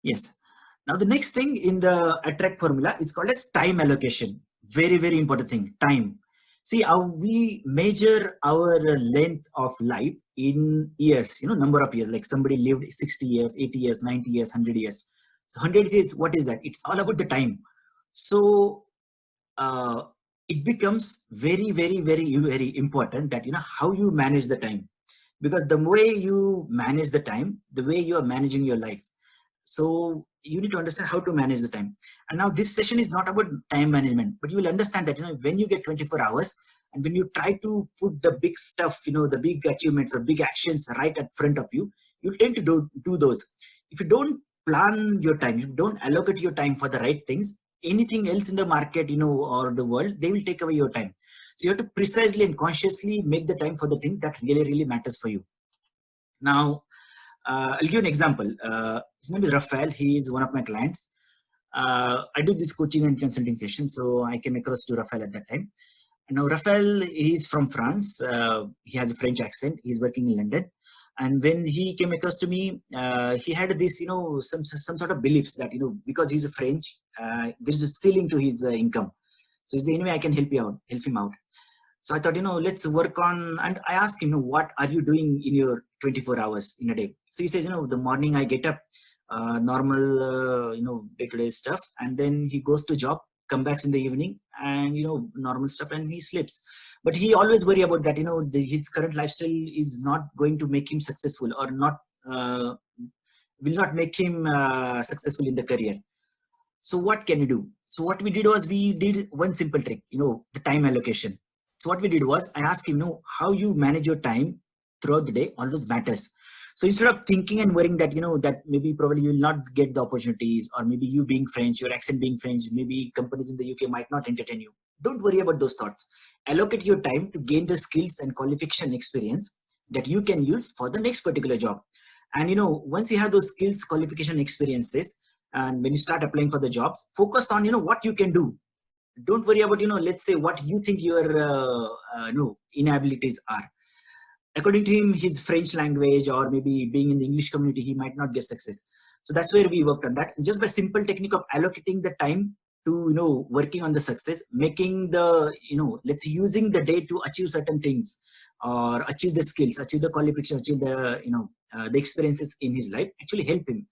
Yes. Now the next thing in the attract formula is called as time allocation. Very, very important thing, time. See how we measure our length of life in years, number of years, like somebody lived 60 years, 80 years, 90 years, 100 years. So 100 years, what is that? It's all about the time. So uh, it becomes very, very, very, very important that, how you manage the time, because the way you manage the time, the way you are managing your life. So you need to understand how to manage the time. And now this session is not about time management, but you will understand that, when you get 24 hours and when you try to put the big stuff, the big achievements or big actions right at front of you, you tend to do those. If you don't plan your time, if you don't allocate your time for the right things, anything else in the market, or the world, they will take away your time. So you have to precisely and consciously make the time for the things that really, really matters for you. Now, I'll give you an example. His name is Rafael. He is one of my clients. I do this coaching and consulting session, so I came across to Rafael at that time. And now Rafael is from France. He has a French accent. He's working in London. And when he came across to me, he had this, some sort of beliefs that, because he's a French, there is a ceiling to his income. So is there any way I can help him out? So I thought, let's work on, and I asked him, what are you doing in your 24 hours in a day? So he says, the morning I get up, normal, day-to-day stuff. And then he goes to job, come back in the evening and, normal stuff, and he sleeps. But he always worry about that, his current lifestyle is not going to make him successful, or not, will not make him successful in the career. So what can you do? So what we did was, we did one simple trick, the time allocation. So what we did was, I asked him, how you manage your time throughout the day always matters. So instead of thinking and worrying that, that maybe probably you will not get the opportunities, or maybe you being French, your accent being French, maybe companies in the UK might not entertain you. Don't worry about those thoughts. Allocate your time to gain the skills and qualification experience that you can use for the next particular job. And, once you have those skills, qualification experiences, and when you start applying for the jobs, focus on, what you can do. Don't worry about, let's say what you think your inabilities are. According to him, his French language, or maybe being in the English community, he might not get success. So that's where we worked on that. And just by simple technique of allocating the time to, working on the success, making the, let's say using the day to achieve certain things, or achieve the skills, achieve the qualification, achieve the, the experiences in his life, actually help him.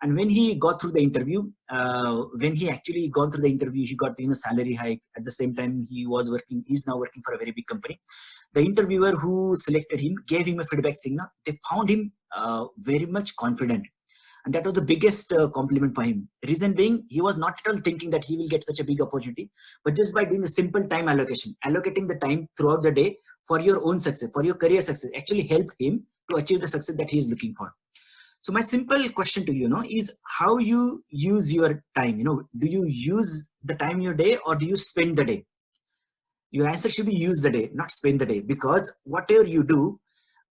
And when he got through the interview, he got, salary hike. At the same time, he's now working for a very big company. The interviewer who selected him gave him a feedback signal. They found him very much confident. And that was the biggest compliment for him. Reason being, he was not at all thinking that he will get such a big opportunity, but just by doing a simple time allocation, allocating the time throughout the day for your own success, for your career success, actually helped him to achieve the success that he is looking for. So my simple question to you, is how you use your time. Do you use the time in your day, or do you spend the day? Your answer should be use the day, not spend the day, because whatever you do,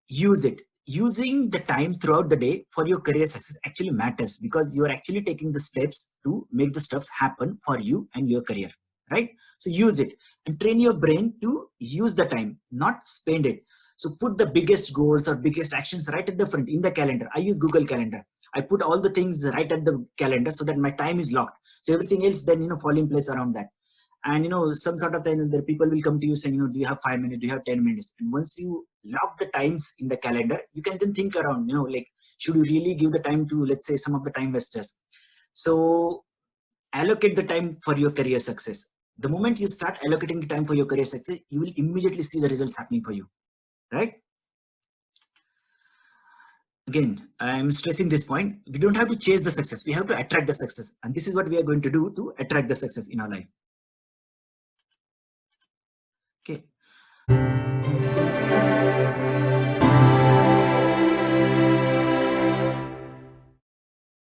use it. Using the time throughout the day for your career success actually matters, because you are actually taking the steps to make the stuff happen for you and your career, right? So use it and train your brain to use the time, not spend it. So put the biggest goals or biggest actions right at the front in the calendar. I use Google Calendar. I put all the things right at the calendar so that my time is locked. So everything else then, fall in place around that. And, some sort of then the people will come to you saying, do you have 5 minutes? Do you have 10 minutes? And once you lock the times in the calendar, you can then think around, like, should you really give the time to, let's say, some of the time wasters? So allocate the time for your career success. The moment you start allocating the time for your career success, you will immediately see the results happening for you, right? Again, I'm stressing this point. We don't have to chase the success. We have to attract the success. And this is what we are going to do to attract the success in our life. Okay.